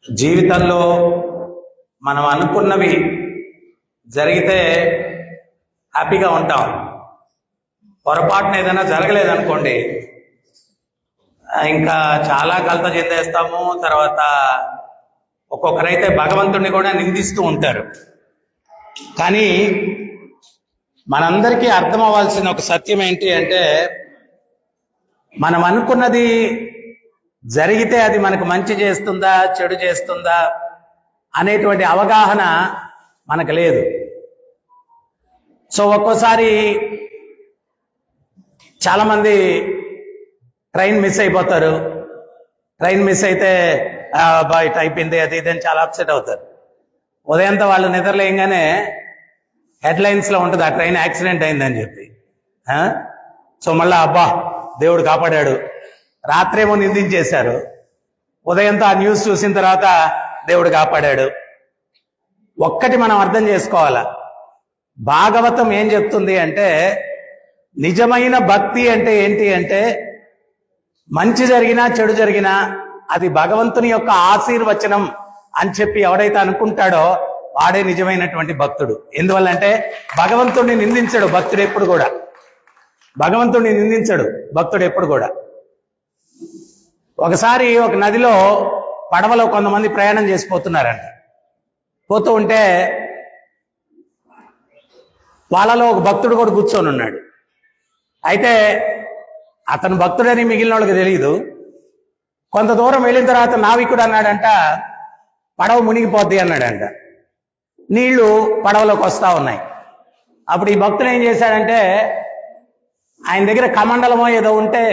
జీవితంలో మనం అనుకున్నవి జరిగితే హ్యాపీగా ఉంటాం. పొరపాటున ఏదైనా జరగలేదనుకోండి, ఇంకా చాలా కలత చెందేస్తాము. తర్వాత ఒక్కొక్కరైతే భగవంతుడిని కూడా నిందిస్తూ ఉంటారు. కానీ మనందరికీ అర్థం అవ్వాల్సిన ఒక సత్యం ఏంటి అంటే, మనం అనుకున్నది జరిగితే అది మనకు మంచి చేస్తుందా చెడు చేస్తుందా అనేటువంటి అవగాహన మనకు లేదు. సో ఒక్కోసారి చాలామంది ట్రైన్ మిస్ అయిపోతారు. ట్రైన్ మిస్ అయితే బయట అయిపోయింది అది ఇది అని చాలా అప్సెట్ అవుతారు. ఉదయంతో వాళ్ళు నిద్రలేయంగానే హెడ్లైన్స్లో ఉంటుంది ఆ ట్రైన్ యాక్సిడెంట్ అయిందని చెప్పి. సో మళ్ళీ అబ్బా దేవుడు కాపాడాడు. రాత్రేమో నిందించేశారు, ఉదయంతో ఆ న్యూస్ చూసిన తర్వాత దేవుడు కాపాడాడు. ఒక్కటి మనం అర్థం చేసుకోవాలా, భాగవతం ఏం చెప్తుంది అంటే, నిజమైన భక్తి అంటే ఏంటి అంటే, మంచి జరిగినా చెడు జరిగినా అది భగవంతుని యొక్క ఆశీర్వచనం అని చెప్పి ఎవడైతే అనుకుంటాడో వాడే నిజమైనటువంటి భక్తుడు. ఎందువల్లంటే భగవంతుడిని నిందించడు భక్తుడు ఎప్పుడు కూడా. భగవంతుడిని నిందించడు భక్తుడు ఎప్పుడు కూడా. ఒకసారి ఒక నదిలో పడవలో కొంతమంది ప్రయాణం చేసిపోతున్నారంట. పోతూ ఉంటే వాళ్ళలో ఒక భక్తుడు కూడా కూర్చొని ఉన్నాడు. అయితే అతను భక్తుడని మిగిలిన వాళ్ళకి తెలియదు. కొంత దూరం వెళ్ళిన తర్వాత నావికుడు అన్నాడంట, పడవ మునిగిపోద్ది అన్నాడంట. నీళ్లు పడవలోకి వస్తా ఉన్నాయి. అప్పుడు ఈ భక్తుడు ఏం చేశాడంటే, ఆయన దగ్గర కమండలమో ఏదో ఉంటే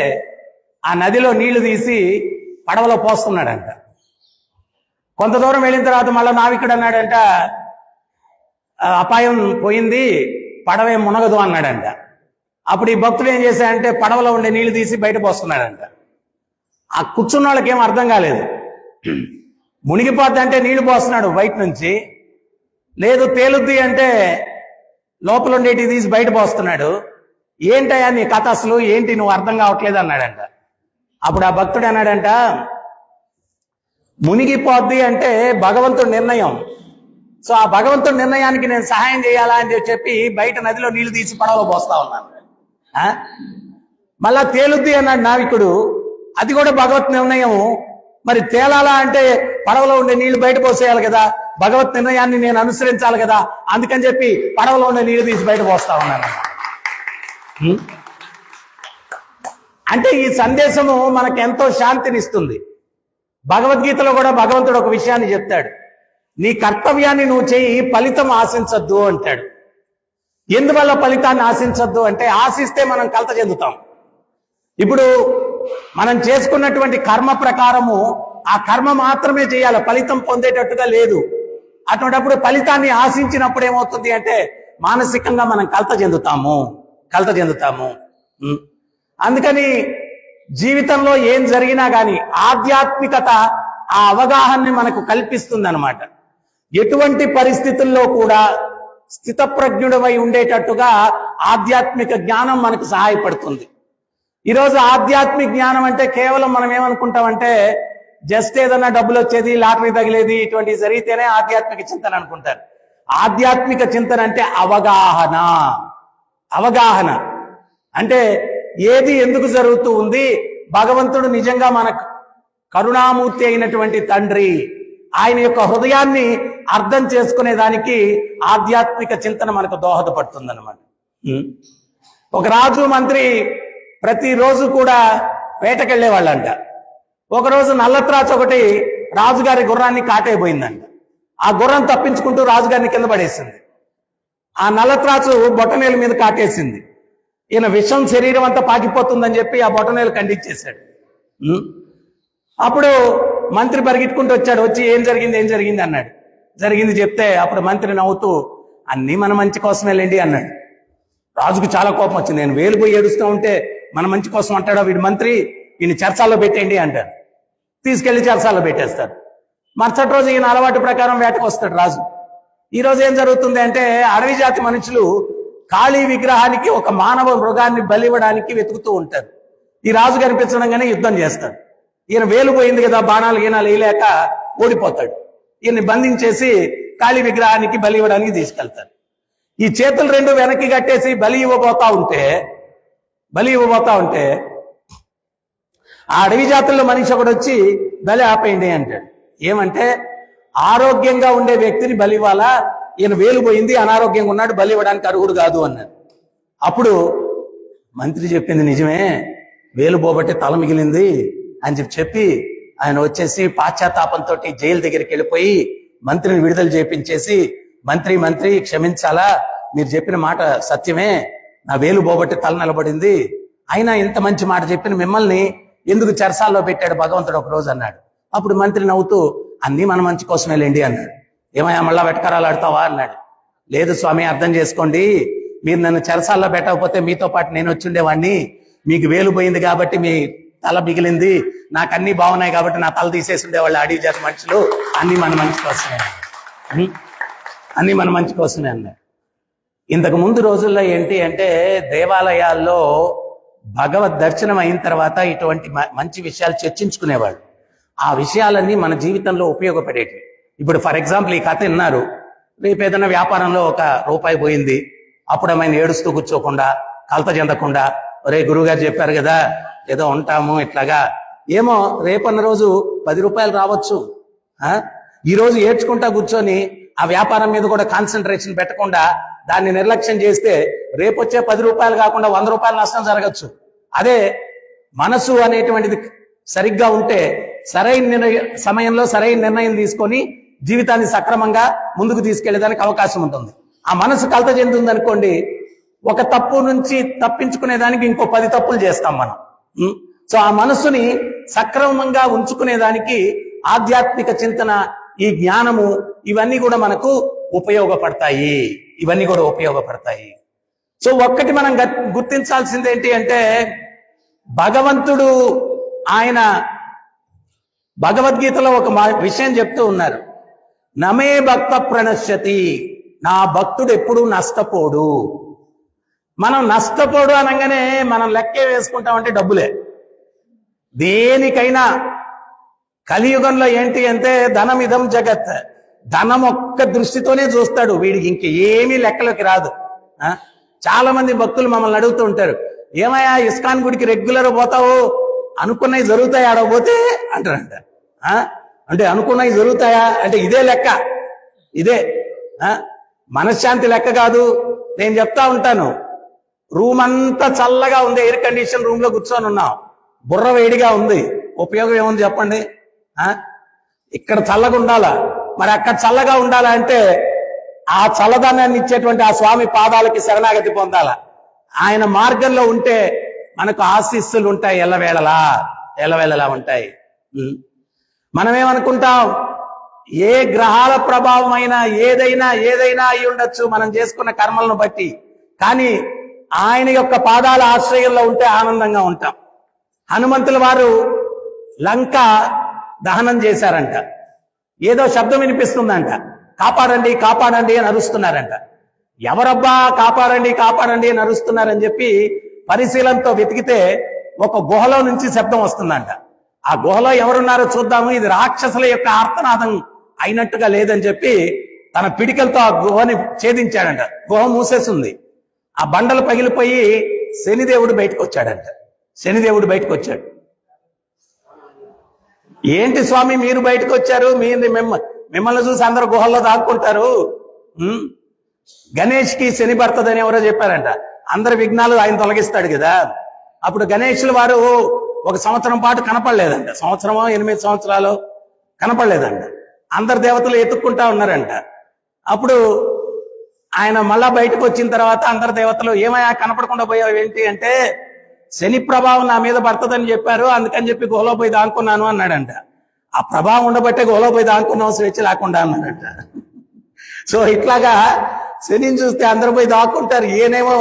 ఆ నదిలో నీళ్లు తీసి పడవలో పోస్తున్నాడంట. కొంత దూరం వెళ్ళిన తర్వాత మళ్ళీ నావికుడు అన్నాడంట, అపాయం పోయింది, పడవే మునగదు అన్నాడంట. అప్పుడు ఈ భక్తుడు ఏం చేశాడంటే పడవలో ఉండే నీళ్లు తీసి బయట పోస్తున్నాడంట. ఆ కూర్చున్న వాళ్ళకి ఏం అర్థం కాలేదు. మునిగిపోద్ది అంటే నీళ్లు పోస్తున్నాడు బయట నుంచి, లేదు తేలుద్ది అంటే లోపల ఉండేటి తీసి బయట పోస్తున్నాడు. ఏంటయ్యా నీ కథ, అసలు ఏంటి, నువ్వు అర్థం కావట్లేదు అన్నాడంట. అప్పుడు ఆ భక్తుడు అన్నాడంట, మునిగిపోద్ది అంటే భగవంతుడి నిర్ణయం. సో ఆ భగవంతుడి నిర్ణయానికి నేను సహాయం చేయాలా అని చెప్పి బయట నదిలో నీళ్లు తీసి పడవలో పోస్తా ఉన్నాను. మళ్ళా తేలుద్ది అన్నాడు నావికుడు, అది కూడా భగవత్ నిర్ణయం. మరి తేలాలా అంటే పడవలో ఉండే నీళ్లు బయట పోసేయాలి కదా, భగవత్ నిర్ణయాన్ని నేను అనుసరించాలి కదా, అందుకని చెప్పి పడవలో ఉండే నీళ్లు తీసి బయట పోస్తా ఉన్నాను. అంటే ఈ సందేశము మనకు ఎంతో శాంతినిస్తుంది. భగవద్గీతలో కూడా భగవంతుడు ఒక విషయాన్ని చెప్తాడు, నీ కర్తవ్యాన్ని నువ్వు చేయి, ఫలితం ఆశించద్దు అంటాడు. ఎందువల్ల ఫలితాన్ని ఆశించద్దు అంటే, ఆశిస్తే మనం కలత చెందుతాం. ఇప్పుడు మనం చేసుకున్నటువంటి కర్మ ప్రకారము ఆ కర్మ మాత్రమే చేయాలి, ఫలితం పొందేటట్టుగా లేదు. అటువంటిప్పుడు ఫలితాన్ని ఆశించినప్పుడు ఏమవుతుంది అంటే మానసికంగా మనం కలత చెందుతాము. అందుకని జీవితంలో ఏం జరిగినా కానీ ఆధ్యాత్మికత ఆ అవగాహనని మనకు కల్పిస్తుంది అన్నమాట. ఎటువంటి పరిస్థితుల్లో కూడా స్థితప్రజ్ఞుడవై ఉండేటట్టుగా ఆధ్యాత్మిక జ్ఞానం మనకు సహాయపడుతుంది. ఈరోజు ఆధ్యాత్మిక జ్ఞానం అంటే కేవలం మనం ఏమనుకుంటామంటే, జస్ట్ ఏదన్నా డబ్బులు వచ్చేది, లాటరీ తగిలేది, ఇటువంటివి జరిగితేనే ఆధ్యాత్మిక చింతన అనుకుంటారు. ఆధ్యాత్మిక చింతన అంటే అవగాహన అంటే ఏది ఎందుకు జరుగుతూ ఉంది, భగవంతుడు నిజంగా మనకు కరుణామూర్తి అయినటువంటి తండ్రి, ఆయన యొక్క హృదయాన్ని అర్థం చేసుకునేదానికి ఆధ్యాత్మిక చింతన మనకు దోహదపడుతుంది అన్నమాట. ఒక రాజు మంత్రి ప్రతిరోజు కూడా వేటకెళ్లే వాళ్ళంట. ఒకరోజు నల్లత్రాచు ఒకటి రాజుగారి గుర్రాన్ని కాటైపోయిందంట. ఆ గుర్రం తప్పించుకుంటూ రాజుగారిని కింద పడేసింది. ఆ నల్లత్రాచు బొటనేలు మీద కాటేసింది. ఈయన విషం శరీరం అంతా పాకిపోతుందని చెప్పి ఆ బొటనేలు ఖండించేశాడు. అప్పుడు మంత్రి పరిగెట్టుకుంటూ వచ్చాడు. వచ్చి ఏం జరిగింది అన్నాడు. జరిగింది చెప్తే అప్పుడు మంత్రి నవ్వుతూ, అన్నీ మన మంచి కోసమే లేండి అన్నాడు. రాజుకు చాలా కోపం వచ్చింది. నేను వేలు పోయి ఏడుస్తూ ఉంటే మన మంచి కోసం అంటాడా వీడు మంత్రి, ఈయన చెరసాల్లో పెట్టేయండి అంటారు. తీసుకెళ్లి చెరసాల్లో పెట్టేస్తారు. మరుసటి రోజు ఈయన అలవాటు ప్రకారం వేటకు వస్తాడు రాజు. ఈ రోజు ఏం జరుగుతుంది అంటే, అడవి జాతి మనుషులు కాళీ విగ్రహానికి ఒక మానవ మృగాన్ని బలివ్వడానికి వెతుకుతూ ఉంటారు. ఈ రాజు కనిపించడంగానే యుద్ధం చేస్తాడు. ఈయన వేలు పోయింది కదా, బాణాలు గీనాలు వేయలేక ఓడిపోతాడు. ఈయన్ని బంధించేసి కాళీ విగ్రహానికి బలి ఇవ్వడానికి తీసుకెళ్తారు. ఈ చేతులు రెండు వెనక్కి కట్టేసి బలి ఇవ్వబోతా ఉంటే ఆ అడవి జాతుల్లో మనిషి ఒకడు వచ్చి బలి ఆపేయండి అంటాడు. ఏమంటే ఆరోగ్యంగా ఉండే వ్యక్తిని బలి ఇవ్వాలా, ఈయన వేలు పోయింది, అనారోగ్యంగా ఉన్నాడు, బలి ఇవ్వడానికి అర్హుడు కాదు అన్నాడు. అప్పుడు మంత్రి చెప్పింది నిజమే, వేలు పోబట్టి తల మిగిలింది అని చెప్పి ఆయన వచ్చేసి పాశ్చాత్తాపంతో జైలు దగ్గరికి వెళ్ళిపోయి మంత్రిని విడుదల చేపించేసి, మంత్రి క్షమించాలా, మీరు చెప్పిన మాట సత్యమే, నా వేలు పోబట్టి తల నిలబడింది, అయినా ఇంత మంచి మాట చెప్పిన మిమ్మల్ని ఎందుకు చెరసాల్లో పెట్టాడు భగవంతుడు ఒక రోజు అన్నాడు. అప్పుడు మంత్రి నవ్వుతూ అన్నీ మన మంచి కోసమే లేండి అన్నాడు. ఏమయ్యా మళ్ళా వెటకరాలు ఆడతావా అన్నాడు. లేదు స్వామి, అర్థం చేసుకోండి, మీరు నన్ను చెరసాల్లో పెట్టకపోతే మీతో పాటు నేను వచ్చి ఉండేవాడిని, మీకు వేలు పోయింది కాబట్టి మీ తల మిగిలింది, నాకు అన్ని బాగున్నాయి కాబట్టి నా తల తీసేసి ఉండేవాళ్ళు అడవి జాతి మనుషులు, అన్ని మన మంచి కోసమే అన్నాడు. ఇంతకు ముందు రోజుల్లో ఏంటి అంటే దేవాలయాల్లో భగవద్ దర్శనం అయిన తర్వాత ఇటువంటి మంచి విషయాలు చర్చించుకునేవాళ్ళు. ఆ విషయాలన్నీ మన జీవితంలో ఉపయోగపడేవి. ఇప్పుడు ఫర్ ఎగ్జాంపుల్ ఈ కథ విన్నారు, రేపు ఏదైనా వ్యాపారంలో ₹1 పోయింది, అప్పుడు ఆయన ఏడుస్తూ కూర్చోకుండా, కలత చెందకుండా, ఒరే గురువుగారు చెప్పారు కదా ఏదో ఉంటాము ఇట్లాగా, ఏమో రేపన్న రోజు ₹10 రావచ్చు, ఈ రోజు ఏడ్చుకుంటా కూర్చొని ఆ వ్యాపారం మీద కూడా కాన్సన్ట్రేషన్ పెట్టకుండా దాన్ని నిర్లక్ష్యం చేస్తే రేపు వచ్చే ₹10 కాకుండా ₹100 నష్టం జరగచ్చు. అదే మనసు అనేటువంటిది సరిగ్గా ఉంటే సరైన సమయంలో సరైన నిర్ణయం తీసుకొని జీవితాన్ని సక్రమంగా ముందుకు తీసుకెళ్లేదానికి అవకాశం ఉంటుంది. ఆ మనసు కలత చెందుతుంది అనుకోండి, ఒక తప్పు నుంచి తప్పించుకునేదానికి ఇంకో 10 తప్పులు చేస్తాం మనం. సో ఆ మనసుని సక్రమంగా ఉంచుకునేదానికి ఆధ్యాత్మిక చింతన, ఈ జ్ఞానము, ఇవన్నీ కూడా మనకు ఉపయోగపడతాయి. సో ఒక్కటి మనం గుర్తించాల్సింది ఏంటి అంటే, భగవంతుడు ఆయన భగవద్గీతలో ఒక విషయం చెప్తూ ఉన్నారు, నమే భక్త ప్రణశ్యతి, నా భక్తుడు ఎప్పుడూ నష్టపోడు. మనం నష్టపోడు అనగానే మనం లెక్కే వేసుకుంటామంటే డబ్బులే. దేనికైనా కలియుగంలో ఏంటి అంటే ధనమిదం జగత్, ధనం ఒక్క దృష్టితోనే చూస్తాడు, వీడికి ఇంక ఏమీ లెక్కలోకి రాదు. చాలా మంది భక్తులు మమ్మల్ని అడుగుతూ ఉంటారు, ఏమయ్యా ఇస్కాన్ గుడికి రెగ్యులర్ పోతావు, అనుకున్నవి జరుగుతాయి ఆడకపోతే అంటారంట. అంటే అనుకున్నవి జరుగుతాయా అంటే ఇదే లెక్క, ఇదే మనశ్శాంతి లెక్క కాదు. నేను చెప్తా ఉంటాను, రూమ్ అంతా చల్లగా ఉంది, ఎయిర్ కండిషన్ రూమ్ లో కూర్చొని ఉన్నాం, బుర్ర వేడిగా ఉంది, ఉపయోగం ఏముంది చెప్పండి? ఇక్కడ చల్లగా ఉండాలా, మరి అక్కడ చల్లగా ఉండాలా అంటే ఆ చల్లదనాన్ని ఇచ్చేటువంటి ఆ స్వామి పాదాలకి శరణాగతి పొందాల. ఆయన మార్గంలో ఉంటే మనకు ఆశీస్సులు ఉంటాయి, ఎల్లవేళలా ఉంటాయి. మనమేమనుకుంటాం, ఏ గ్రహాల ప్రభావం అయినా ఏదైనా అయి ఉండొచ్చు మనం చేసుకున్న కర్మలను బట్టి, కానీ ఆయన యొక్క పాదాల ఆశ్రయంలో ఉంటే ఆనందంగా ఉంటాం. హనుమంతుల వారు లంక దహనం చేశారంట, ఏదో శబ్దం వినిపిస్తుందంట, కాపాడండి కాపాడండి అని అరుస్తున్నారంట. ఎవరబ్బా కాపాడండి కాపాడండి అని అరుస్తున్నారని చెప్పి పరిశీలనతో వెతికితే ఒక గుహలో నుంచి శబ్దం వస్తుందంట. ఆ గుహలో ఎవరున్నారో చూద్దాము, ఇది రాక్షసుల యొక్క ఆర్తనాదం అయినట్టుగా లేదని చెప్పి తన పిడికలతో ఆ గుహని ఛేదించాడంట. గుహ మూసేసింది, ఆ బండలు పగిలిపోయి శనిదేవుడు బయటకు వచ్చాడంట. ఏంటి స్వామి మీరు బయటకు వచ్చారు, మిమ్మల్ని చూసి అందరు గుహల్లో దాక్కుంటారు, గణేష్ కి శని పడుతుందని ఎవరో చెప్పారంట. అందరి విఘ్నాలు ఆయన తొలగిస్తాడు కదా. అప్పుడు గణేషుల వారు 1 సంవత్సరం పాటు కనపడలేదంట, 8 సంవత్సరాలు కనపడలేదంట. అందరు దేవతలు ఎత్తుక్కుంటా ఉన్నారంట. అప్పుడు ఆయన మళ్ళా బయటకు వచ్చిన తర్వాత అందరు దేవతలు ఏమయ్యా కనపడకుండా పోయావు ఏంటి అంటే, శని ప్రభావం నా మీద పడుతుందని చెప్పారు, అందుకని చెప్పి గుహలో పోయి దాక్కున్నాను అన్నాడంట. ఆ ప్రభావం ఉండబట్టే గుహలో పోయి దాక్కున్నావు, స్వేచ్ఛ లేకుండా అన్నాడంట. సో ఇట్లాగా శనిని చూస్తే అందరు పోయి దాక్కుంటారు, ఈయనేమో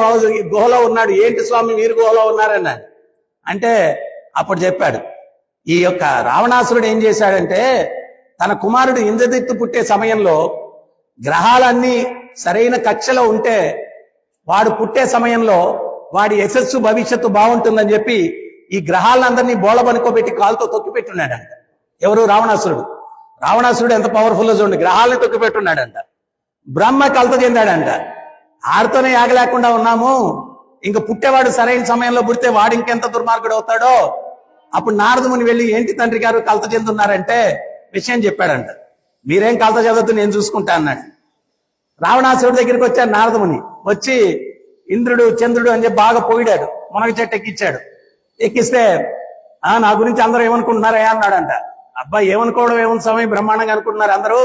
గుహలో ఉన్నాడు, ఏంటి స్వామి మీరు గుహలో ఉన్నారన్నాడు. అంటే అప్పుడు చెప్పాడు, ఈ యొక్క రావణాసురుడు ఏం చేశాడంటే, తన కుమారుడు ఇంద్రజిత్తు పుట్టే సమయంలో గ్రహాలన్నీ సరైన కక్షలో ఉంటే వాడు పుట్టే సమయంలో వాడి యశస్సు భవిష్యత్తు బాగుంటుందని చెప్పి ఈ గ్రహాలందరినీ బోళబనుకోబెట్టి కాలుతో తొక్కిపెట్టున్నాడంట. ఎవరు? రావణాసురుడు. రావణాసురుడు ఎంత పవర్ఫుల్ చూడండి, గ్రహాలను తొక్కిపెట్టున్నాడంట. బ్రహ్మ కలత చెందాడంట. ఆడితోనే ఆగలేకుండా ఉన్నాము, ఇంక పుట్టేవాడు సరైన సమయంలో పుడితే వాడు ఇంకెంత దుర్మార్గుడు అవుతాడో. అప్పుడు నారదముని వెళ్ళి, ఏంటి తండ్రి గారు కలత చెందున్నారంటే విషయం చెప్పాడంట. మీరేం కలత చెందొద్దు, నేను చూసుకుంటా అన్నాడు. రావణాసురుడి దగ్గరికి వచ్చాడు నారదముని. వచ్చి ఇంద్రుడు చంద్రుడు అని చెప్పి బాగా పోయిడాడు. మునగ చెట్టు ఎక్కించాడు. ఎక్కిస్తే నా గురించి అందరూ ఏమనుకుంటున్నారా అన్నాడంట. అబ్బాయి ఏమనుకోవడం ఏముంది స్వామి, బ్రహ్మాండంగా అనుకుంటున్నారు అందరూ,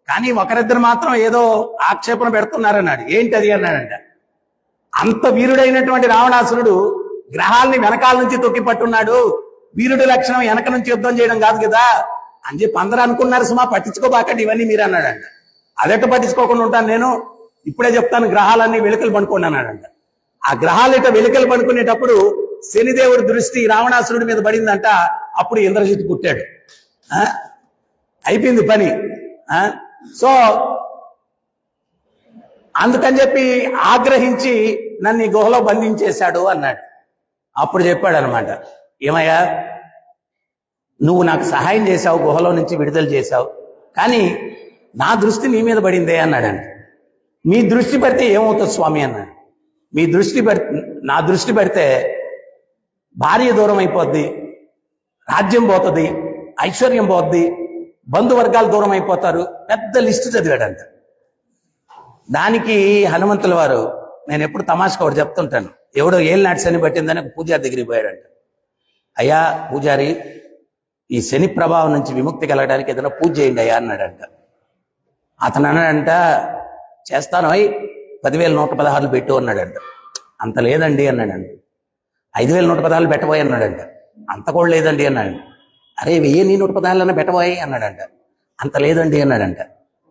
కానీ ఒకరిద్దరు మాత్రం ఏదో ఆక్షేపణ పెడుతున్నారన్నాడు. ఏంటి అది అన్నాడంట. అంత వీరుడైనటువంటి రావణాసురుడు గ్రహాలని వెనకాల నుంచి తొక్కి పట్టున్నాడు. వీరుడి లక్షణం వెనక నుంచి యుద్ధం చేయడం కాదు కదా అని చెప్పి అందరూ అనుకున్నారు. సుమా పట్టించుకోబాకండి ఇవన్నీ మీరు అన్నాడంట. అదెట్ట పట్టించుకోకుండా ఉంటాను నేను, ఇప్పుడే చెప్తాను, గ్రహాలన్నీ వెలుకలు పనుకోండి అన్నాడంట. ఆ గ్రహాలు ఇట్లా వెలుకలు పనుకునేటప్పుడు శనిదేవుడి దృష్టి రావణాసురుడి మీద పడిందంట. అప్పుడు ఇంద్రజిత్ పుట్టాడు. అయిపోయింది పని. సో అందుకని చెప్పి ఆగ్రహించి నన్ను ఈ గుహలో బంధించేశాడు అన్నాడు. అప్పుడు చెప్పాడు అనమాట, ఏమయ్యా నువ్వు నాకు సహాయం చేశావు, గుహలో నుంచి విడుదల చేశావు, కానీ నా దృష్టి నీ మీద పడిందే అన్నాడంట. మీ దృష్టి పెడితే ఏమవుతుంది స్వామి అన్నాడు. మీ దృష్టి నా దృష్టి పెడితే భార్య దూరం అయిపోద్ది, రాజ్యం పోతుంది, ఐశ్వర్యం పోద్ది, బంధువర్గాలు దూరం అయిపోతారు. పెద్ద లిస్టు చదివాడంట. దానికి హనుమంతుల వారు, నేను ఎప్పుడు తమాషగా ఒకటి చెప్తుంటాను, ఎవడో ఏళ్ళనాటి శని పట్టిందని ఒక పూజారి దగ్గరికి పోయాడంట. అయ్యా పూజారి, ఈ శని ప్రభావం నుంచి విముక్తి కలగడానికి ఏదైనా పూజ చేయండి అయ్యా అన్నాడంట. అతను అన్నాడంట, చేస్తాను 10,116 పెట్టు అన్నాడంట. అంత లేదండి అన్నాడంట. 5,116 పెట్టబోయి అన్నాడంట. అంత కూడా లేదండి అన్నాడు. అరే 1,116 పెట్టబోయి అన్నాడంట. అంత లేదండి అన్నాడంట.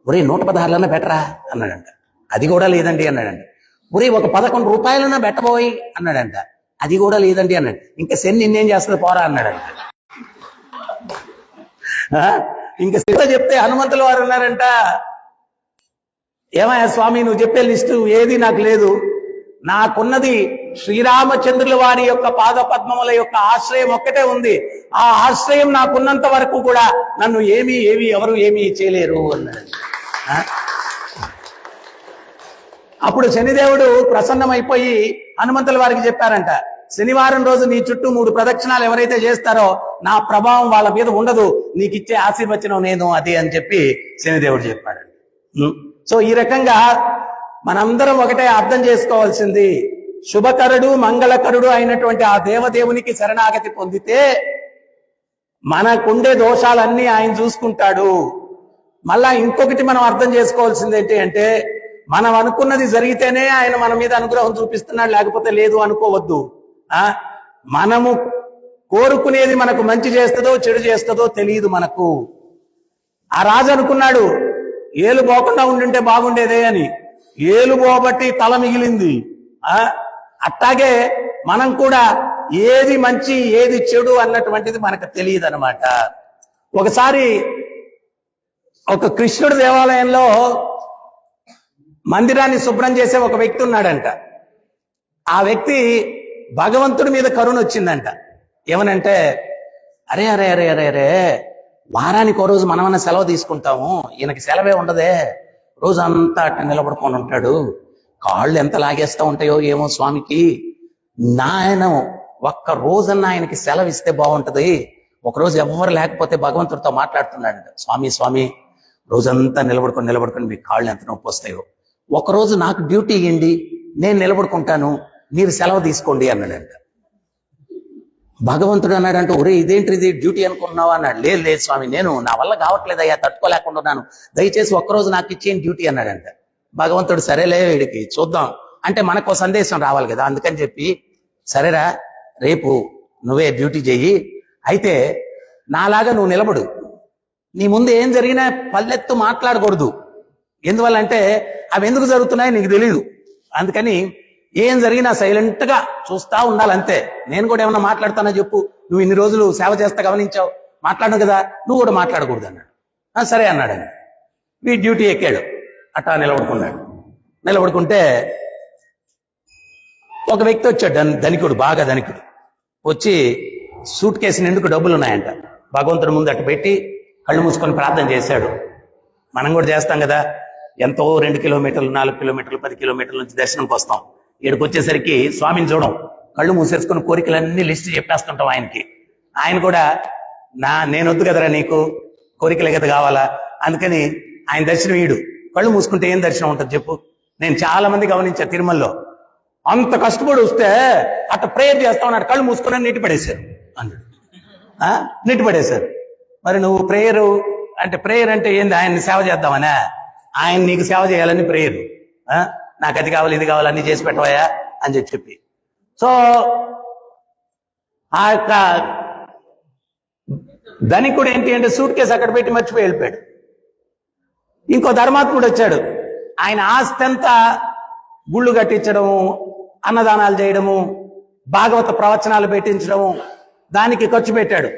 ఒరే 116 పెట్టరా అన్నాడంట. అది కూడా లేదండి అన్నాడంట. ఒరే ఒక 11 రూపాయలన్నా పెట్టబోయి అన్నాడంట. అది కూడా లేదండి అన్నాడు. ఇంకా శని నిన్నేం చేస్తుంది పోరా అన్నాడంట. ఇంకా శివ చెప్తే హనుమంతుల వారు ఉన్నారంట, ఏమయ్యా స్వామి నువ్వు చెప్పే లిస్టు ఏది నాకు లేదు, నాకున్నది శ్రీరామచంద్రుల వారి యొక్క పాద పద్మముల యొక్క ఆశ్రయం ఒక్కటే ఉంది. ఆ ఆశ్రయం నాకున్నంత వరకు కూడా నన్ను ఎవరు ఏమీ చేయలేరు అన్నాడు. అప్పుడు శనిదేవుడు ప్రసన్నమైపోయి హనుమంతుల వారికి చెప్పారంట, శనివారం రోజు నీ చుట్టూ 3 ప్రదక్షిణాలు ఎవరైతే చేస్తారో నా ప్రభావం వాళ్ళ మీద ఉండదు, నీకు ఇచ్చే ఆశీర్వచనం నేను అదే అని చెప్పి శనిదేవుడు చెప్పాడు. సో ఈ రకంగా మనందరం ఒకటే అర్థం చేసుకోవాల్సింది, శుభకరుడు మంగళకరుడు అయినటువంటి ఆ దేవదేవునికి శరణాగతి పొందితే మనకుండే దోషాలన్నీ ఆయన చూసుకుంటాడు. మళ్ళా ఇంకొకటి మనం అర్థం చేసుకోవాల్సింది ఏంటి అంటే, మనం అనుకున్నది జరిగితేనే ఆయన మన మీద అనుగ్రహం చూపిస్తున్నాడు, లేకపోతే లేదు అనుకోవద్దు. మనము కోరుకునేది మనకు మంచి చేస్తుందో చెడు చేస్తుందో తెలియదు మనకు. ఆ రాజు అనుకున్నాడు ఏలు పోకుండా ఉండుంటే బాగుండేదే అని, ఏలు పోబట్టి తల మిగిలింది. అట్లాగే మనం కూడా ఏది మంచి ఏది చెడు అన్నటువంటిది మనకు తెలియదు అనమాట. ఒకసారి ఒక కృష్ణుడి దేవాలయంలో మందిరాన్ని శుభ్రం చేసే ఒక వ్యక్తి ఉన్నాడంట. ఆ వ్యక్తి భగవంతుడి మీద కరుణ వచ్చిందంట. ఏమనంటే, అరే అరే అరే అరే అరే వారానికి ఓ రోజు మనమన్నా సెలవు తీసుకుంటాము, ఈయనకి సెలవే ఉండదే, రోజంతా అట్ట నిలబడుకొని ఉంటాడు, కాళ్ళు ఎంత లాగేస్తా ఉంటాయో ఏమో స్వామికి, నాయన ఒక్క రోజన్నా ఆయనకి సెలవు ఇస్తే బాగుంటది, ఒకరోజు ఎవ్వరు లేకపోతే భగవంతుడితో మాట్లాడుతున్నాడంట. స్వామి స్వామి రోజంతా నిలబడుకొని మీ కాళ్ళు ఎంత నొప్పి వస్తాయో, ఒకరోజు నాకు డ్యూటీ ఇవ్వండి, నేను నిలబడుకుంటాను, మీరు సెలవు తీసుకోండి అన్నాడంట. భగవంతుడు అన్నాడంటే, ఒరే ఇదేంటిది డ్యూటీ అనుకున్నావా అన్నాడు. లేదు లేదు స్వామి, నేను నా వల్ల కావట్లేదు అయ్యా, తట్టుకోలేకుండా ఉన్నాను, దయచేసి ఒక్కరోజు నాకు ఇచ్చేయండి డ్యూటీ అన్నాడంట. భగవంతుడు సరేలే వీడికి చూద్దాం అంటే మనకు సందేశం రావాలి కదా, అందుకని చెప్పి సరేరా రేపు నువ్వే డ్యూటీ చెయ్యి, అయితే నాలాగా నువ్వు నిలబడు, నీ ముందు ఏం జరిగినా పల్లెత్తు మాట్లాడకూడదు, ఎందువల్లంటే అవి ఎందుకు జరుగుతున్నాయో నీకు తెలియదు, అందుకని ఏం జరిగినా సైలెంట్ గా చూస్తా ఉండాలంతే. నేను కూడా ఏమన్నా మాట్లాడతానో చెప్పు, నువ్వు ఇన్ని రోజులు సేవ చేస్తా గమనించావు, మాట్లాడను కదా, నువ్వు కూడా మాట్లాడకూడదు అన్నాడు. సరే అన్నాడు. వీ డ్యూటీ ఎక్కాడు, అట్టా నిలబడుకున్నాడు. నిలబడుకుంటే ఒక వ్యక్తి వచ్చాడు, ధనికుడు, బాగా ధనికుడు, వచ్చి సూట్ కేసు నిండుకు డబ్బులు ఉన్నాయంట, భగవంతుడి ముందు అట్టు పెట్టి కళ్ళు మూసుకొని ప్రార్థన చేశాడు. మనం కూడా చేస్తాం కదా, ఎంతో 2 కిలోమీటర్లు 4 కిలోమీటర్లు 10 కిలోమీటర్ల నుంచి దర్శనంకి వస్తాం. ఇక్కడికి వచ్చేసరికి స్వామిని చూడం, కళ్ళు మూసేసుకొని కోరికలన్నీ లిస్ట్ చెప్పేస్తుంటాం ఆయనకి. ఆయన కూడా నేను వద్దు కదరా నీకు, కోరికలే కదా కావాలా, అందుకని ఆయన దర్శనం ఈడు. కళ్ళు మూసుకుంటే ఏం దర్శనం ఉంటుంది చెప్పు? నేను చాలా మంది గమనించా, తిరుమలలో అంత కష్టపడి వస్తే అట్లా ప్రేయర్ చేస్తా ఉన్నాడు, కళ్ళు మూసుకొని నీటి పడేశారు అన్నాడు. నీటి పడేశారు. మరి నువ్వు ప్రేయర్ అంటే ఏంది? ఆయన్ని సేవ చేద్దామనే? ఆయన నీకు సేవ చేయాలని ప్రేయర్. నాకు అది కావాలి ఇది కావాలి అన్ని చేసి పెట్టవయా అని చెప్పి. సో ఆ యొక్క ధనికుడు ఏంటి అంటే సూట్ కేసు అక్కడ పెట్టి మర్చిపోయి వెళ్ళిపోయాడు. ఇంకో ధర్మాత్ముడు వచ్చాడు. ఆయన ఆస్తి అంతా గుళ్ళు కట్టించడము, అన్నదానాలు చేయడము, భాగవత ప్రవచనాలు పెట్టించడము, దానికి ఖర్చు పెట్టాడు.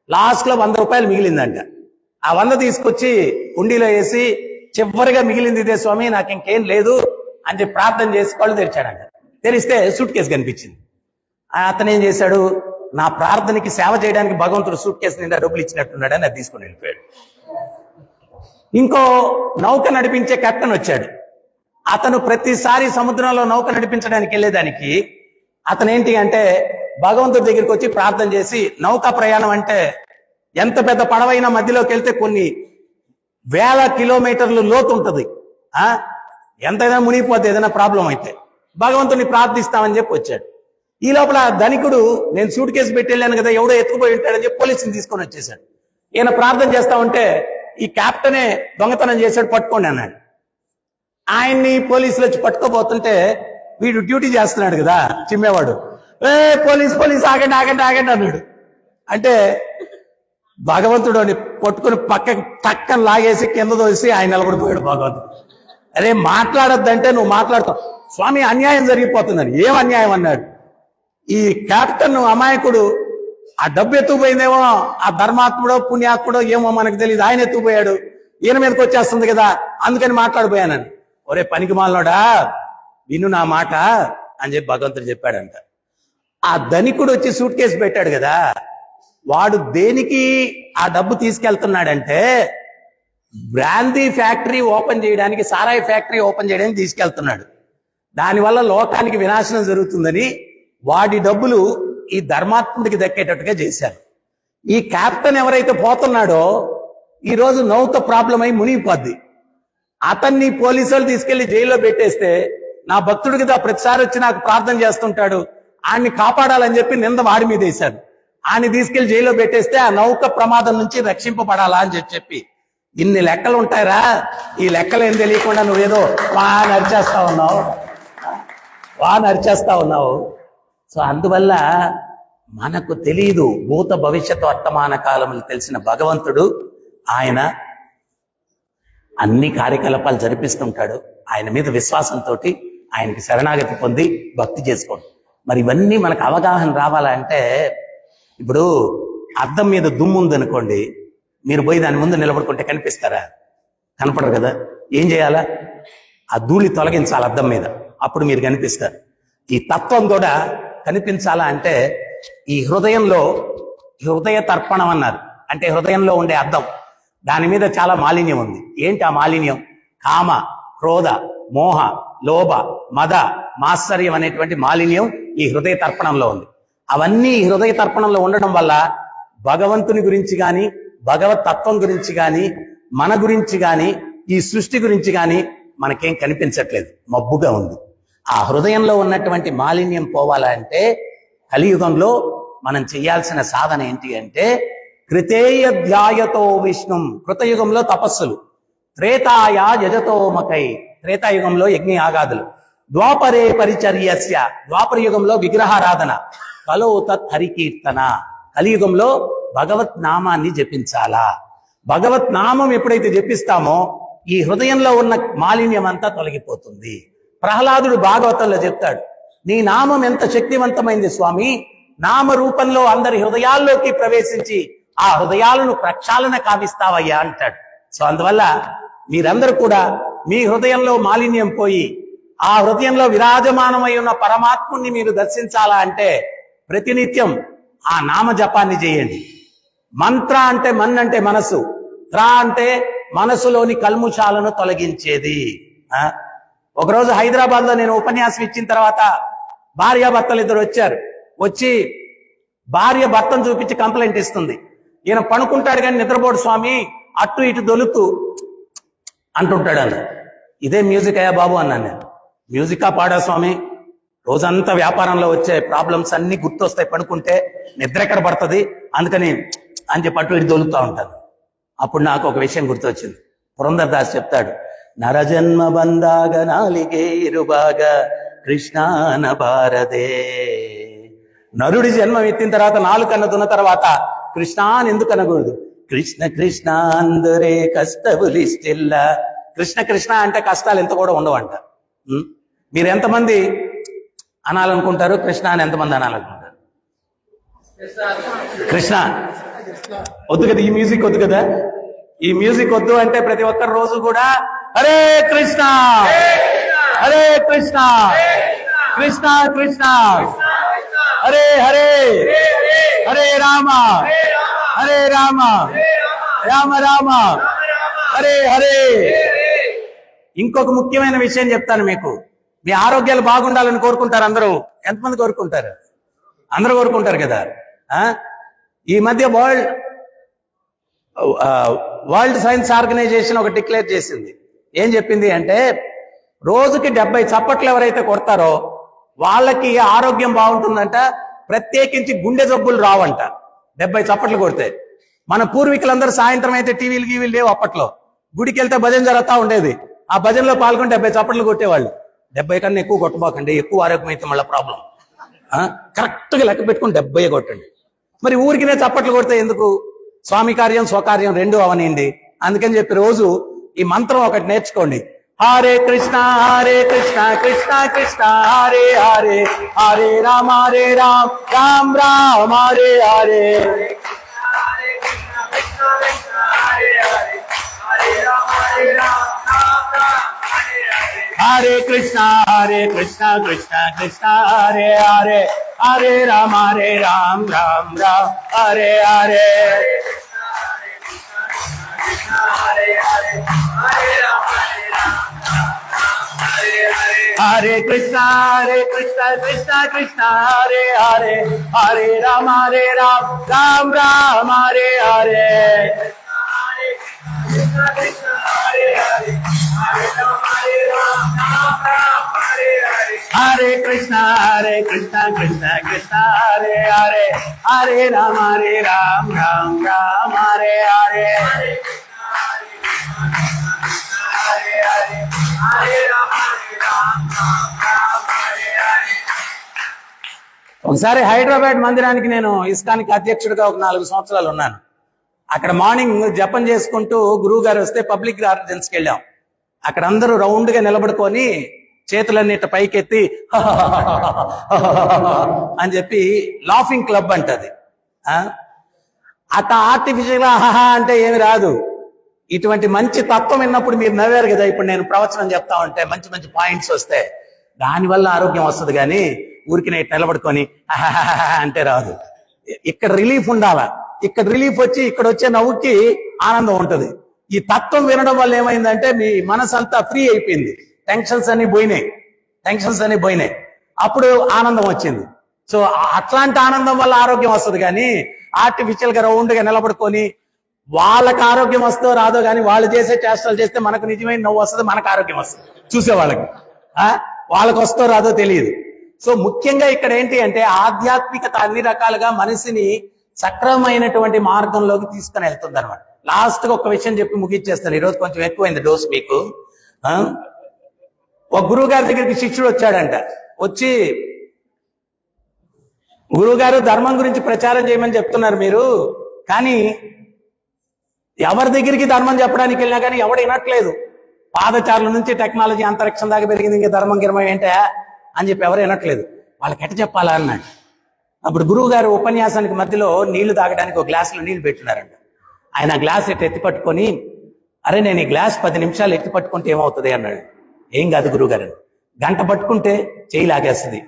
లాస్ట్ లో 100 రూపాయలు మిగిలిందంట. ఆ 100 తీసుకొచ్చి కుండీలో వేసి చివరిగా మిగిలింది ఇదే స్వామి, నాకు ఇంకేం లేదు అని చెప్పి ప్రార్థన చేసి కళ్ళు తెరిచాడంట. తెరిస్తే సూట్ కేసు కనిపించింది. అతను ఏం చేశాడు, నా ప్రార్థనకి సేవ చేయడానికి భగవంతుడు సూట్ కేసు నిండా డబ్బులు ఇచ్చినట్టున్నాడని అది తీసుకుని వెళ్ళిపోయాడు. ఇంకో నౌక నడిపించే కెప్టెన్ వచ్చాడు. అతను ప్రతిసారి సముద్రంలో నౌక నడిపించడానికి వెళ్ళేదానికి అతను ఏంటి అంటే భగవంతుడి దగ్గరికి వచ్చి ప్రార్థన చేసి, నౌకా ప్రయాణం అంటే ఎంత పెద్ద పడవైనా మధ్యలోకి వెళ్తే కొన్ని వేల కిలోమీటర్లు లోతు ఉంటుంది, ఎంతైనా మునిగిపోతే ఏదైనా ప్రాబ్లం అయితే భగవంతుని ప్రార్థిస్తామని చెప్పి వచ్చాడు. ఈ లోపల ధనికుడు నేను సూట్ కేసు పెట్టి వెళ్ళాను కదా, ఎవడో ఎత్తుకుపోయి ఉంటాడని చెప్పి పోలీసుని తీసుకొని వచ్చేసాడు. ఈయన ప్రార్థన చేస్తా ఉంటే ఈ కెప్టెనే దొంగతనం చేశాడు, పట్టుకోండి అన్నాడు. ఆయన్ని పోలీసులు వచ్చి పట్టుకోబోతుంటే వీడు డ్యూటీ చేస్తున్నాడు కదా చిమ్మేవాడు, పోలీస్ ఆగండి ఆగండి ఆగండి అన్నాడు. అంటే భగవంతుడు పట్టుకుని పక్కకి టక్కని లాగేసి కింద దోసి ఆయన నిలబడిపోయాడు. భగవంతుడు అరే మాట్లాడొద్దంటే నువ్వు మాట్లాడతావు, స్వామి అన్యాయం జరిగిపోతుందని. ఏం అన్యాయం అన్నాడు. ఈ కెప్టెన్ అమాయకుడు ఆ డబ్బు ఎత్తుకుపోయిందేమో, ఆ ధర్మాత్ముడో పుణ్యాత్ముడో ఏమో మనకు తెలియదు, ఆయన ఎత్తుకుపోయాడు, ఈయన మీదకి వచ్చేస్తుంది కదా అందుకని మాట్లాడిపోయానని. ఒరే పనికి మాలనోడా విను నా మాట అని చెప్పి భగవంతుడు చెప్పాడంట. ఆ ధనికుడు వచ్చి సూట్ కేసు పెట్టాడు కదా, వాడు దేనికి ఆ డబ్బు తీసుకెళ్తున్నాడంటే బ్రాందీ ఫ్యాక్టరీ ఓపెన్ చేయడానికి, సారాయి ఫ్యాక్టరీ ఓపెన్ చేయడానికి తీసుకెళ్తున్నాడు. దానివల్ల లోకానికి వినాశనం జరుగుతుందని వాడి డబ్బులు ఈ ధర్మాత్ముడికి దక్కేటట్టుగా చేశారు. ఈ కెప్టెన్ ఎవరైతే పోతున్నాడో ఈ రోజు నౌక ప్రాబ్లం అయి మునిగిపోద్ది. అతన్ని పోలీసులు తీసుకెళ్లి జైల్లో పెట్టేస్తే నా భక్తుడు కదా ప్రతిసారి వచ్చి నాకు ప్రార్థన చేస్తుంటాడు, ఆయన్ని కాపాడాలని చెప్పి నింద వాడి మీద వేశారు. ఆయన్ని తీసుకెళ్లి జైల్లో పెట్టేస్తే ఆ నౌక ప్రమాదం నుంచి రక్షింపబడాలా అని చెప్పి ఇన్ని లెక్కలు ఉంటాయిరా. ఈ లెక్కలు ఏం తెలియకుండా నువ్వేదో నరిచేస్తా ఉన్నావు. సో అందువల్ల మనకు తెలియదు, భూత భవిష్యత్తు వర్తమాన కాలములు తెలిసిన భగవంతుడు ఆయన అన్ని కార్యకలాపాలు జరిపిస్తుంటాడు. ఆయన మీద విశ్వాసంతో ఆయనకి శరణాగతి పొంది భక్తి చేసుకోండి. మరి ఇవన్నీ మనకు అవగాహన రావాలంటే, ఇప్పుడు అద్దం మీద దుమ్ము ఉందనుకోండి, మీరు పోయి దాని ముందు నిలబడుకుంటే కనిపిస్తారా? కనపడరు కదా. ఏం చేయాలా? ఆ ధూళి తొలగించాలి అద్దం మీద, అప్పుడు మీరు కనిపిస్తారు. ఈ తత్వం కూడా కనిపించాలా అంటే ఈ హృదయ తర్పణం అన్నారు. అంటే హృదయంలో ఉండే అద్దం, దాని మీద చాలా మాలిన్యం ఉంది. ఏంటి ఆ మాలిన్యం? కామ, క్రోధ, మోహ, లోభ, మద, మాత్సర్యం అనేటువంటి మాలిన్యం ఈ హృదయ తర్పణంలో ఉంది. అవన్నీ ఈ హృదయ తర్పణంలో ఉండడం వల్ల భగవంతుని గురించి కానీ, భగవత్ తత్వం గురించి కానీ, మన గురించి కానీ, ఈ సృష్టి గురించి కానీ మనకేం కనిపించట్లేదు, మబ్బుగా ఉంది. ఆ హృదయంలో ఉన్నటువంటి మాలిన్యం పోవాలంటే కలియుగంలో మనం చేయాల్సిన సాధన ఏంటి అంటే కృతేయ ధ్యాయతో విష్ణుం. కృతయుగంలో తపస్సులు, త్రేతాయ యజతోమకై, త్రేతాయుగంలో యజ్ఞ యాగాదులు, ద్వాపరే పరిచర్యస్య, ద్వాపర యుగంలో విగ్రహారాధన, కలో తత్ హరికీర్తన. కలియుగంలో భగవత్ నామాన్ని జపించాలా. భగవత్ నామం ఎప్పుడైతే జపిస్తామో ఈ హృదయంలో ఉన్న మాలిన్యం అంతా తొలగిపోతుంది. ప్రహ్లాదుడు భాగవతంలో చెప్తాడు, నీ నామం ఎంత శక్తివంతమైంది స్వామి, నామ రూపంలో అందరి హృదయాల్లోకి ప్రవేశించి ఆ హృదయాలను ప్రక్షాళన కావిస్తావయ్యా అంటాడు. సో అందువల్ల మీరందరూ కూడా మీ హృదయంలో మాలిన్యం పోయి ఆ హృదయంలో విరాజమానమై ఉన్న పరమాత్ముని మీరు దర్శించాలా అంటే ప్రతినిత్యం ఆ నామ జపాన్ని చేయండి. మంత్ర అంటే మన్ అంటే మనసు, త్రా అంటే మనసులోని కల్ముషాలను తొలగించేది. ఒకరోజు హైదరాబాద్ లో నేను ఉపన్యాసం ఇచ్చిన తర్వాత భార్యాభర్తలు ఇద్దరు వచ్చారు. వచ్చి భార్య భర్తను చూపించి కంప్లైంట్ ఇస్తుంది. ఈయన పనుకుంటాడు కానీ నిద్రపోడు స్వామి, అటు ఇటు దొలుతూ అంటుంటాడు అన్న. ఇదే మ్యూజిక్ అయ్యా బాబు అన్నాను నేను. మ్యూజికా పాడా స్వామి? రోజంతా వ్యాపారంలో వచ్చే ప్రాబ్లమ్స్ అన్ని గుర్తొస్తాయి పనుకుంటే, నిద్ర ఎక్కడ పడుతుంది, అందుకని అని చెప్పి అటు ఇటు దొలుతూ ఉంటాను. అప్పుడు నాకు ఒక విషయం గుర్తొచ్చింది. పురంధరదాస్ చెప్తాడు, నరజన్మ బందాగ నాలిగే ఇరుబాగ కృష్ణాన భారదే. నరుడి జన్మం ఎత్తిన తర్వాత నాలుకన్న దున్న తర్వాత కృష్ణ అని ఎందుకు అనకూడదు? కృష్ణ కృష్ణ అందరే కష్టబులిస్టిల్ల. కృష్ణ కృష్ణ అంటే కష్టాలు ఎంత కూడా ఉండవంట. మీరు ఎంతమంది అనాలనుకుంటారు కృష్ణ అని? ఎంతమంది అనాలనుకుంటారు కృష్ణ? వద్దు కదా, ఈ మ్యూజిక్ వద్దు కదా. ఈ మ్యూజిక్ వద్దు అంటే ప్రతి ఒక్కరు రోజు కూడా హరే కృష్ణ హరే కృష్ణ కృష్ణ కృష్ణ హరే హరే హరే రామ హరే రామ రామ రామ హరే హరే. ఇంకొక ముఖ్యమైన విషయం చెప్తాను మీకు. మీ ఆరోగ్యాలు బాగుండాలని కోరుకుంటారు అందరూ. ఎంతమంది కోరుకుంటారు? అందరూ కోరుకుంటారు కదా. ఈ మధ్య వరల్డ్ సైన్స్ ఆర్గనైజేషన్ ఒక డిక్లేర్ చేసింది. ఏం చెప్పింది అంటే, రోజుకి 70 చప్పట్లు ఎవరైతే కొడతారో వాళ్ళకి ఆరోగ్యం బాగుంటుందంట. ప్రత్యేకించి గుండె జబ్బులు రావంట 70 చప్పట్లు కొడితే. మన పూర్వీకులందరూ సాయంత్రం అయితే టీవీలు గీవీలు లేవు అప్పట్లో. గుడికి వెళ్తే భజన జరుగుతూ ఉండేది. ఆ భజనలో పాల్గొని 70 చప్పట్లు కొట్టేవాళ్ళు. 70 కన్నా ఎక్కువ కొట్టబాకండి, ఎక్కువ ఆరోగ్యం అయితే మళ్ళీ ప్రాబ్లం. కరెక్ట్ గా లెక్క పెట్టుకుని 70 కొట్టండి. మరి ఊరికినే చప్పట్లు కొడితే ఎందుకు? స్వామి కార్యం స్వకార్యం రెండు అవనండి. అందుకని చెప్పి రోజు ఈ మంత్రం ఒకటి నేర్చుకోండి. హరే కృష్ణ కృష్ణ కృష్ణ హరే హరే హరే రామ రామ రామ హరే హరే. హరే కృష్ణ కృష్ణ కృష్ణ హరే హరే హరే రామ రామ రామ హరే హరే. హరే కృష్ణ కృష్ణ కృష్ణ హరే హరే హరే రామ రామ రామ హరే హరే. హరే కృష్ణ కృష్ణ కృష్ణ హరే హరే హరే రామ రామ రామ హరే హరే. ఒకసారి హైదరాబాద్ మందిరానికి నేను ఇస్కాన్కి అధ్యక్షుడిగా ఒక 4 సంవత్సరాలు ఉన్నాను. అక్కడ మార్నింగ్ జపం చేసుకుంటూ గురువు గారు వస్తే పబ్లిక్ గార్డెన్స్కి వెళ్ళాం. అక్కడ అందరూ రౌండ్ గా నిలబడుకొని చేతులన్నీ పైకెత్తి అని చెప్పి లాఫింగ్ క్లబ్ అంటది. అట్లా ఆర్టిఫిషియల్ గా అంటే ఏమి రాదు. ఇటువంటి మంచి తత్వం విన్నప్పుడు మీరు నవ్వారు కదా. ఇప్పుడు నేను ప్రవచనం చెప్తా ఉంటే మంచి మంచి పాయింట్స్ వస్తే దానివల్ల ఆరోగ్యం వస్తుంది. కానీ ఊరికి నిలబడుకొని అంటే రాదు. ఇక్కడ రిలీఫ్ ఉండాలా. ఇక్కడ రిలీఫ్ వచ్చి ఇక్కడ వచ్చే నవ్వుకి ఆనందం ఉంటది. ఈ తత్వం వినడం వల్ల ఏమైందంటే మీ మనసు అంతా ఫ్రీ అయిపోయింది. టెన్షన్స్ అన్ని పోయినాయి. అప్పుడు ఆనందం వచ్చింది. సో అట్లాంటి ఆనందం వల్ల ఆరోగ్యం వస్తుంది. కానీ ఆర్టిఫిషియల్ గా రౌండ్ గా నిలబడుకొని వాళ్ళకి ఆరోగ్యం వస్తుందో రాదో కానీ వాళ్ళు చేసే చేష్టలు చేస్తే మనకు నిజమైన నవ్వు వస్తుంది, మనకు ఆరోగ్యం వస్తుంది. చూసే వాళ్ళకి వస్తో రాదో తెలియదు. సో ముఖ్యంగా ఇక్కడ ఏంటి అంటే ఆధ్యాత్మికత అన్ని రకాలుగా మనిషిని సక్రమైనటువంటి మార్గంలోకి తీసుకుని వెళ్తుంది అనమాట. లాస్ట్ గా ఒక విషయం చెప్పి ముగిచ్చేస్తాను. ఈరోజు కొంచెం ఎక్కువైంది డోస్ మీకు. ఒక గురువు గారి దగ్గరికి శిష్యుడు వచ్చాడంట. వచ్చి, గురువు గారు ధర్మం గురించి ప్రచారం చేయమని చెప్తున్నారు మీరు, కానీ ఎవరి దగ్గరికి ధర్మం చెప్పడానికి వెళ్ళినా కానీ ఎవడు వినట్లేదు. పాదచారుల నుంచి టెక్నాలజీ అంతరిక్షం దాకా పెరిగింది, ఇంకా ధర్మం గిర్మం ఏంటా అని చెప్పి ఎవరు వినట్లేదు. వాళ్ళకి ఎట్ట చెప్పాలా అన్నాడు. అప్పుడు గురువు గారు ఉపన్యాసానికి మధ్యలో నీళ్లు తాగడానికి ఒక గ్లాసులో నీళ్లు పెట్టినారంట. ఆయన గ్లాస్ ఎత్తి పట్టుకొని, అరే నేను ఈ గ్లాస్ 10 నిమిషాలు ఎత్తి పట్టుకుంటే ఏమవుతుంది అన్నాడు. ఏం కాదు గురువుగారు, గంట పట్టుకుంటే చెయ్యి లాగేస్తుంది,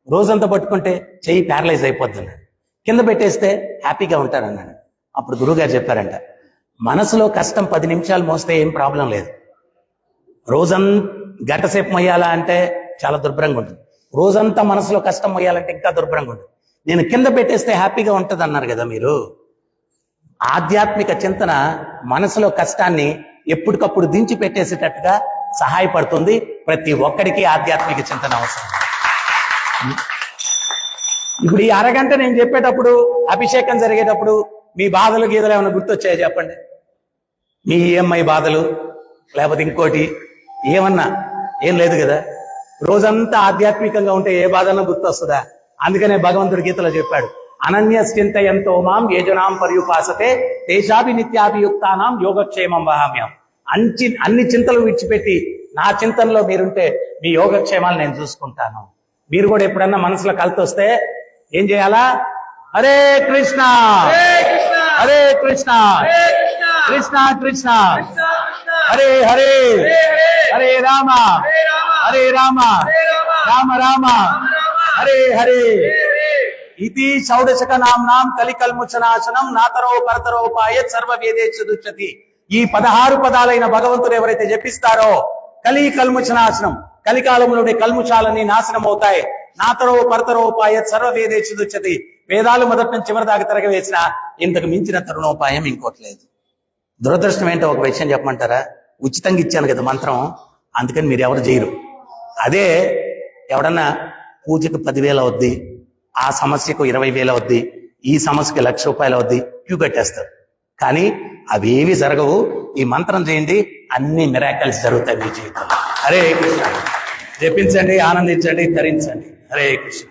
రోజంతా పట్టుకుంటే చెయ్యి ప్యారలైజ్ అయిపోద్ది అన్నాడు. కింద పెట్టేస్తే హ్యాపీగా ఉంటారన్నాడు. అప్పుడు గురువుగారు చెప్పారంట, మనసులో కష్టం 10 నిమిషాలు మోస్తే ఏం ప్రాబ్లం లేదు. గంటసేపు మొయ్యాలా అంటే చాలా దుర్భరంగా ఉంటుంది. రోజంతా మనసులో కష్టం మొయ్యాలంటే ఇంకా దుర్భరంగా ఉంటుంది. నేను కింద పెట్టేస్తే హ్యాపీగా ఉంటుంది అన్నారు కదా మీరు. ఆధ్యాత్మిక చింతన మనసులో కష్టాన్ని ఎప్పటికప్పుడు దించి పెట్టేసేటట్టుగా సహాయపడుతుంది. ప్రతి ఒక్కడికి ఆధ్యాత్మిక చింతన అవసరం. ఇప్పుడు ఈ అరగంట నేను చెప్పేటప్పుడు, అభిషేకం జరిగేటప్పుడు మీ బాధలు గీతలు ఏమైనా గుర్తొచ్చాయో చెప్పండి. మీ ఈఎంఐ బాధలు లేకపోతే ఇంకోటి ఏమన్నా ఏం లేదు కదా. రోజంతా ఆధ్యాత్మికంగా ఉంటే ఏ బాధన్నా గుర్తొస్తుందా? అందుకనే భగవంతుడి గీతలో చెప్పాడు, అనన్యశ్చింతయంతో మాం యేజనాం పర్యుపాసతే తేషాభి నిత్యాభియుక్తానాం యోగక్షేమం వహామ్యం. అన్ని చింతలు విడిచిపెట్టి నా చింతనలో మీరుంటే మీ యోగక్షేమాలు నేను చూసుకుంటాను. మీరు కూడా ఎప్పుడన్నా మనసులో కలితొస్తే ఏం చేయాలా? హరే కృష్ణ హరే కృష్ణ కృష్ణ కృష్ణ హరే హరే హరే రామ హరే రామ రామ రామ హరే హరే. ఇది షౌడశక నామ్నాం కలికల్ముచనాశనం నాతరో పరతరోపాయ సర్వ వేదేషు దుచ్చతి. ఈ 16 పదాలైన భగవంతుడు ఎవరైతే జపిస్తారో కలి కల్ముచనాశనం, కలికాలంలోని కల్ముషాలన్నీ నాశనం అవుతాయి. నాతరో పరతరోపాయ సర్వ వేదేషు దుచ్చతి. వేదాలు మొదటి నుంచి చివరి దాకా తిరగవేసిన ఇంతకు మించిన తరుణోపాయం ఇంకోటి లేదు. దురదృష్టం ఏంటో ఒక విషయం చెప్పమంటారా? ఉచితంగా ఇచ్చాను కదా మంత్రం, అందుకని మీరు ఎవరు చేయరు. అదే ఎవడన్నా పూజకు 10,000 అవుద్ది, ఆ సమస్యకు 20,000 అవుద్ది, ఈ సమస్యకు 1,00,000 రూపాయలు అవుద్ది, క్యూ కట్టేస్తారు. కానీ అవేవి జరగవు. ఈ మంత్రం చేయండి, అన్ని మిరాకల్స్ జరుగుతాయి మీ జీవితంలో. హరే కృష్ణ. జపించండి, ఆనందించండి, ధరించండి. హరే కృష్ణ.